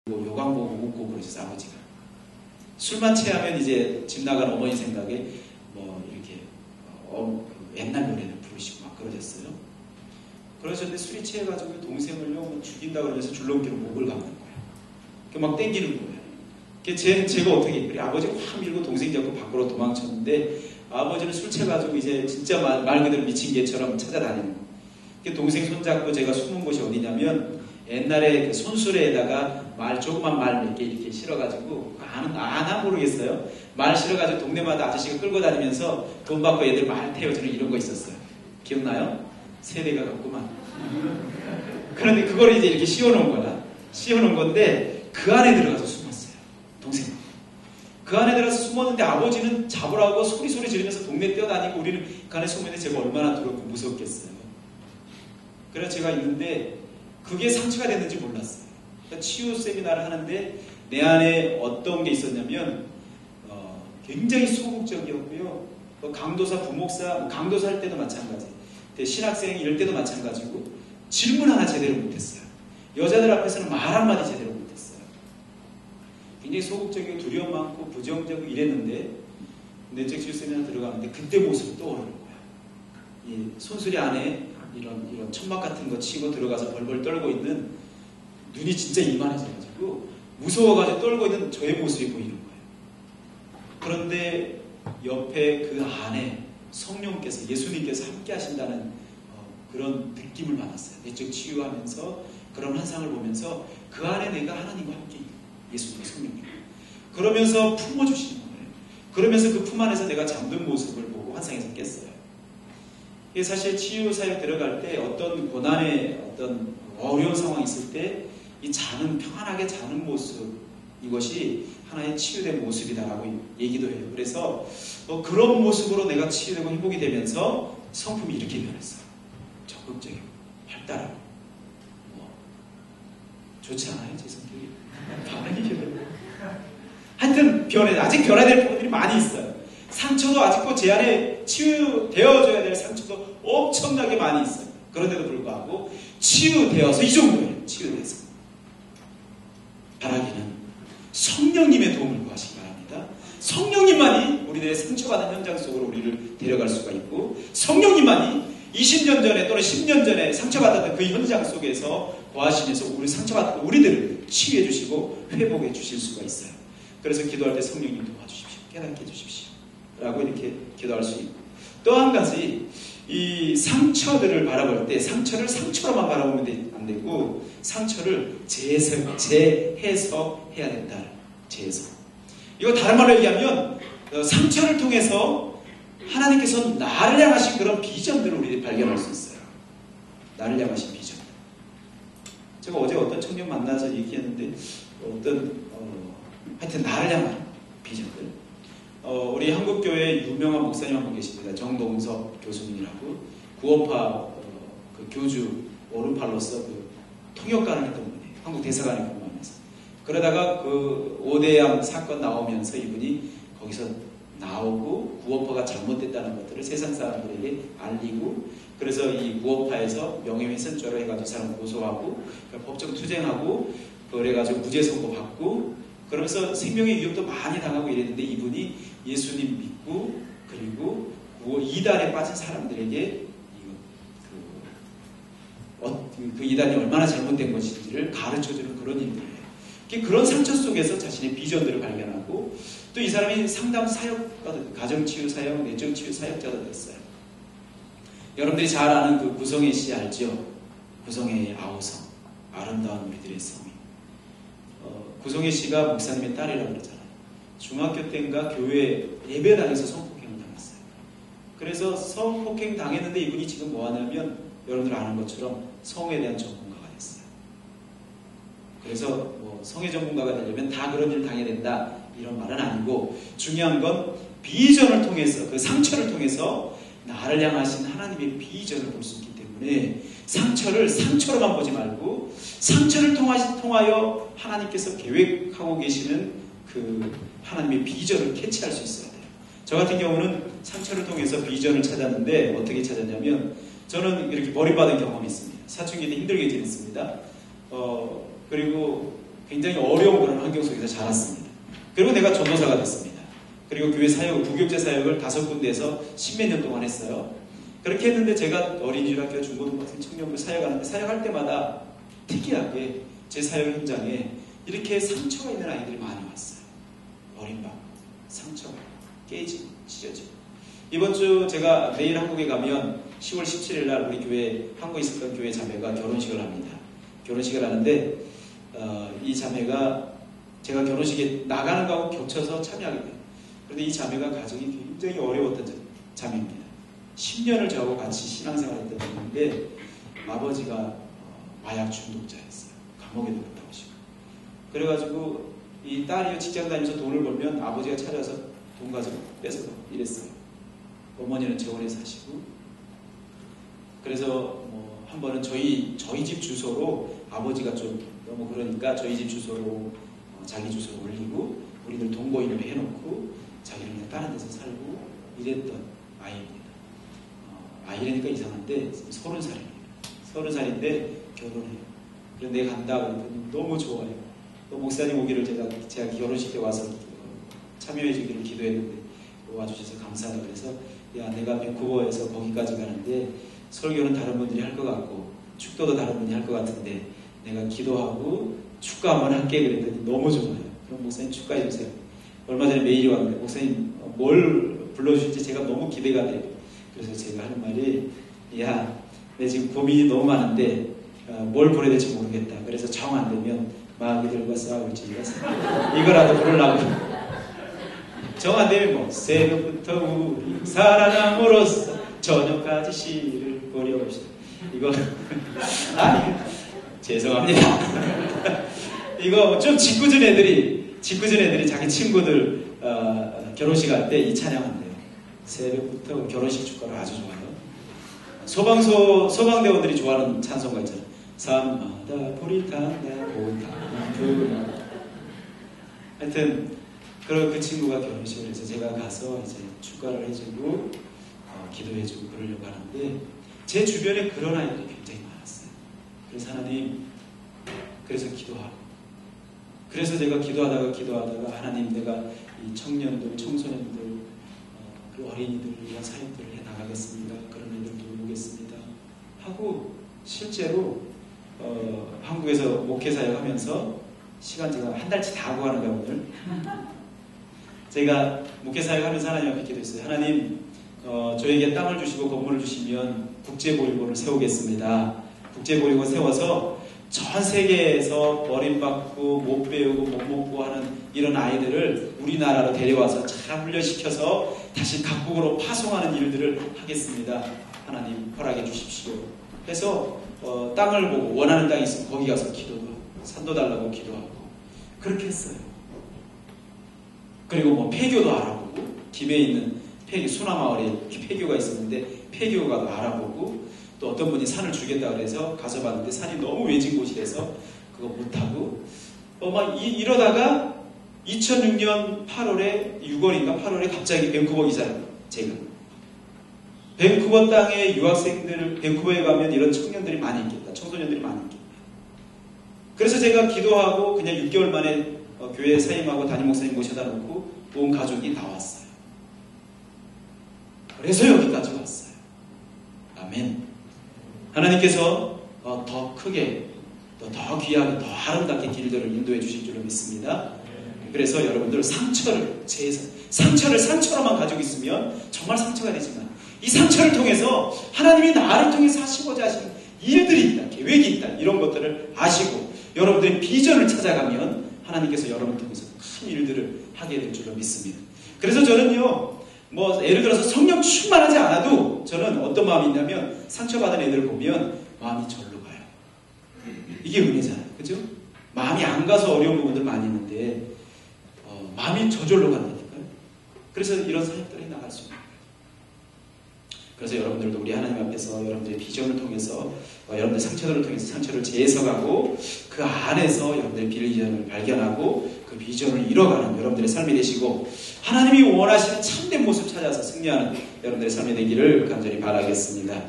요강 보고 웃고 그러셨어요. 아버지가. 술만 취하면 이제 집 나간 어머니 생각에 뭐 이렇게 옛날 노래를 부르시고 막 그러셨어요. 그러셨는데 술이 취해가지고 동생을요 뭐 죽인다 그러면서 줄넘기로 목을 감는 거예요. 막 땡기는 거예요. 제가 어떻게 우리 아버지가 확 밀고 동생 잡고 밖으로 도망쳤는데 아버지는 술 취해가지고 이제 진짜 말 그대로 미친 개처럼 찾아다니는 거예요. 동생 손잡고 제가 숨은 곳이 어디냐면 옛날에 그 손수레에다가 조그만 말 몇 개 이렇게 실어가지고 아나 모르겠어요. 말 실어가지고 동네마다 아저씨가 끌고 다니면서 돈 받고 애들 말 태워주는 이런 거 있었어요. 기억나요? 세대가 같구만. 그런데 그걸 이제 이렇게 씌워놓은 거야. 씌워놓은 건데 그 안에 들어가서 숨었어요. 동생. 그 안에 들어가서 숨었는데 아버지는 잡으라고 소리 지르면서 동네 뛰어다니고 우리는 그 안에 숨었는데 제가 얼마나 두렵고 무섭겠어요. 그래서 제가 있는데 그게 상처가 됐는지 몰랐어요. 그러니까 치유 세미나를 하는데 내 안에 어떤 게 있었냐면 굉장히 소극적이었고요. 강도사, 부목사, 강도사 할 때도 마찬가지. 신학생 이럴 때도 마찬가지고 질문 하나 제대로 못했어요. 여자들 앞에서는 말 한마디 제대로 못했어요. 굉장히 소극적이고 두려움 많고 부정적이고 이랬는데 내적 치유 세미나 들어가는데 그때 모습이 떠오르는 거야. 이 손수리 안에 이런 천막 같은 거 치고 들어가서 벌벌 떨고 있는 눈이 진짜 이만해져가지고 무서워가지고 떨고 있는 저의 모습이 보이는 거예요. 그런데 옆에 그 안에 성령께서 예수님께서 함께 하신다는 그런 느낌을 받았어요. 내적 치유하면서 그런 환상을 보면서 그 안에 내가 하나님과 함께 예수님 성령님 그러면서 품어주시는 거예요. 그러면서 그 품 안에서 내가 잠든 모습을 보고 환상에서 깼어요. 사실 치유사역 들어갈 때 어떤 고난의 어떤 어려운 상황이 있을 때 이 평안하게 자는 모습 이것이 하나의 치유된 모습이다라고 얘기도 해요. 그래서 그런 모습으로 내가 치유되고 회복이 되면서 성품이 이렇게 변했어요. 적극적이고 활달하고 좋지 않아요? 제 성격이? 반응이 변해요. 하여튼 아직 변해야 될 부분들이 많이 있어요. 상처도 아직도 제 안에 치유되어져야 될 상처도 엄청나게 많이 있어요. 그런데도 불구하고 치유되어서 이 정도예요. 치유돼서 바라기는 성령님의 도움을 구하시기 바랍니다. 성령님만이 우리들의 상처받은 현장 속으로 우리를 데려갈 수가 있고 성령님만이 20년 전에 또는 10년 전에 상처받았던 그 현장 속에서 구하시면서 우리 상처받은 우리들을 치유해 주시고 회복해 주실 수가 있어요. 그래서 기도할 때 성령님 도와주십시오. 깨닫게 해주십시오. 라고 이렇게 기도할 수 있고 또 한 가지 이 상처들을 바라볼 때 상처를 상처로만 바라보면 안 되고 상처를 재해석해야 된다. 재해석. 이거 다른 말로 얘기하면 상처를 통해서 하나님께서 나를 향하신 그런 비전들을 우리들이 발견할 수 있어요. 나를 향하신 비전. 제가 어제 어떤 청년 만나서 얘기했는데 하여튼 나를 향한 비전들. 우리 한국교회에 유명한 목사님 한 분 계십니다. 정동석 교수님이라고 구원파 그 교주 오른팔로서 그 통역관을 했던 분이에요. 한국 대사관에 근무하면서. 그러다가 그 오대양 사건 나오면서 이분이 거기서 나오고 구원파가 잘못됐다는 것들을 세상 사람들에게 알리고 그래서 이 구원파에서 명예훼손죄로 해가지고 사람 고소하고 법정 투쟁하고 그래가지고 무죄 선고 받고 그러면서 생명의 위협도 많이 당하고 이랬는데 이분이 예수님 믿고 그리고 이단에 빠진 사람들에게 그 이단이 얼마나 잘못된 것인지를 가르쳐주는 그런 일들이에요. 그런 상처 속에서 자신의 비전들을 발견하고 또 이 사람이 상담 사역가도 가정치유 사역, 내정치유 사역자도 됐어요. 여러분들이 잘 아는 그 구성애 씨 알죠? 구성애의 아우성, 아름다운 우리들의 성이. 구성애 씨가 목사님의 딸이라고 그러잖아요. 중학교 때인가 교회 예배당에서 성폭행을 당했어요. 그래서 성폭행 당했는데 이분이 지금 뭐 하냐면 여러분들 아는 것처럼 성에 대한 전문가가 됐어요. 그래서 뭐 성의 전문가가 되려면 다 그런 일을 당해야 된다 이런 말은 아니고 중요한 건 비전을 통해서 그 상처를 통해서 나를 향하신 하나님의 비전을 볼 수 있기 때문에 상처를 상처로만 보지 말고 상처를 통하여 하나님께서 계획하고 계시는 그 하나님의 비전을 캐치할 수 있어야 돼요. 저 같은 경우는 상처를 통해서 비전을 찾았는데 어떻게 찾았냐면 저는 이렇게 버림받은 경험이 있습니다. 사춘기 때 힘들게 지냈습니다. 그리고 굉장히 어려운 그런 환경 속에서 자랐습니다. 그리고 내가 전도사가 됐습니다. 그리고 교회 사역, 부교육자 사역을 5군데에서 10몇 년 동안 했어요. 그렇게 했는데 제가 어린이집학교, 중고등학생, 청년부 사역하는데 사역할 때마다 특이하게 제 사역 현장에 이렇게 상처가 있는 아이들이 많이 왔어요. 어림받고 상처가 깨지고 찢어지고. 이번 주 제가 내일 한국에 가면 10월 17일 날 우리 교회, 한국에 있었던 교회 자매가 결혼식을 합니다. 결혼식을 하는데 이 자매가 제가 결혼식에 나가는 거하고 겹쳐서 참여하게 돼요. 그런데 이 자매가 가정이 굉장히 어려웠던 자매입니다. 10년을 저하고 같이 신앙생활을 했던 분인데 아버지가 마약 중독자였어요. 감옥에도 갔다 오시고. 그래가지고 이 딸이 직장 다니면서 돈을 벌면 아버지가 찾아서 돈 가지고 뺏어가 이랬어요. 어머니는 재혼해 사시고. 그래서 한 번은 저희 집 주소로 아버지가 좀 너무 그러니까 저희 집 주소로 자기 주소로 올리고 우리들 동거 이름을 해놓고 자기는 그냥 다른 데서 살고 이랬던 아이입니다. 아이라니까 이상한데 30살입니다. 30살인데 결혼해요. 그래서 내가 간다 그랬더니 너무 좋아요. 또 목사님 오기를 제가 결혼식 때 와서 참여해 주기를 기도했는데 와주셔서 감사하다 그래서 야 내가 밴쿠버에서 거기까지 가는데 설교는 다른 분들이 할 것 같고 축도도 다른 분이 할 것 같은데 내가 기도하고 축가 한번 할게 그랬더니 너무 좋아요. 그럼 목사님 축가해 주세요. 얼마 전에 메일이 왔는데 목사님 뭘 불러주실지 제가 너무 기대가 돼요. 그래서 제가 하는 말이 야 내 지금 고민이 너무 많은데 뭘 부르야 될지 모르겠다. 그래서 정 안 되면 마귀들과 싸울지어다. 이거라도 부르려고. 정 안 되면 뭐 새벽부터 우리 사랑함으로써 저녁까지 시를 버려봅시다. 이거 죄송합니다. 이거 좀 짓궂은 애들이 자기 친구들 결혼식 할 때 이 찬양한대요. 새벽부터 결혼식 축가를 아주 좋아해요. 소방대원들이 좋아하는 찬송가 있잖아요. 산마다 불이 탄다 고탄 불. 하여튼 그 친구가 결혼식을 해서 제가 가서 이제 축가를 해주고 기도해주고 그러려고 하는데 제 주변에 그런 아이들이 굉장히 많았어요. 그래서 하나님, 그래서 기도하고 그래서 제가 기도하다가 하나님 내가 이 청년들, 청소년들, 그 어린이들 이런 사역들을 해 나가겠습니다. 그런 애들 돌보겠습니다. 하고 실제로 한국에서 목회 사역하면서 시간 제가 한 달치 다 하고 가는 거예요 오늘. 제가 목회 사역하면서 하나님 앞에 기도했어요. 하나님 저에게 땅을 주시고 건물을 주시면 국제보육원을 세우겠습니다. 국제보육원 세워서 전 세계에서 버림받고 못 배우고 못 먹고 하는 이런 아이들을 우리나라로 데려와서 잘 훈련시켜서 다시 각국으로 파송하는 일들을 하겠습니다. 하나님 허락해 주십시오. 해서 땅을 보고 원하는 땅이 있으면 거기 가서 기도도 하고 산도 달라고 기도하고 그렇게 했어요. 그리고 뭐 폐교도 알아보고 김해에 있는 수나마을에 폐교가 있었는데 폐교가도 알아보고 또 어떤 분이 산을 주겠다 그래서 가서 봤는데 산이 너무 외진 곳이라서 그거 못하고 이러다가 2006년 6월인가 8월에 갑자기 밴쿠버 이사를 제가 밴쿠버 땅에 유학생들 밴쿠버에 가면 이런 청년들이 많이 있겠다. 청소년들이 많이 있겠다. 그래서 제가 기도하고 그냥 6개월 만에 교회 사임하고 담임 목사님 모셔다 놓고 온 가족이 나왔어요. 그래서 여기까지 왔어요. 아멘. 하나님께서 더 크게, 더 귀하게, 더 아름답게 길들을 인도해 주실 줄로 믿습니다. 그래서 여러분들 상처를 상처로만 가지고 있으면 정말 상처가 되지만 이 상처를 통해서 하나님이 나를 통해서 하시고자 하시는 일들이 있다, 계획이 있다, 이런 것들을 아시고 여러분들의 비전을 찾아가면 하나님께서 여러분을 통해서 큰 일들을 하게 될 줄로 믿습니다. 그래서 저는요, 예를 들어서 성령 충만하지 않아도 저는 어떤 마음이 있냐면 상처받은 애들을 보면 마음이 절로 가요. 이게 은혜잖아요. 그죠? 마음이 안 가서 어려운 부분들 많이 있는데 마음이 저절로 간다니까요. 그래서 이런 사역들이 나갈 수 있는 거예요. 그래서 여러분들도 우리 하나님 앞에서 여러분들의 비전을 통해서 여러분들의 상처들을 통해서 상처를 재해석하고 그 안에서 여러분들의 비전을 발견하고 그 비전을 이뤄가는 여러분들의 삶이 되시고 하나님이 원하시는 참된 모습 찾아서 승리하는 여러분들의 삶이 되기를 간절히 바라겠습니다.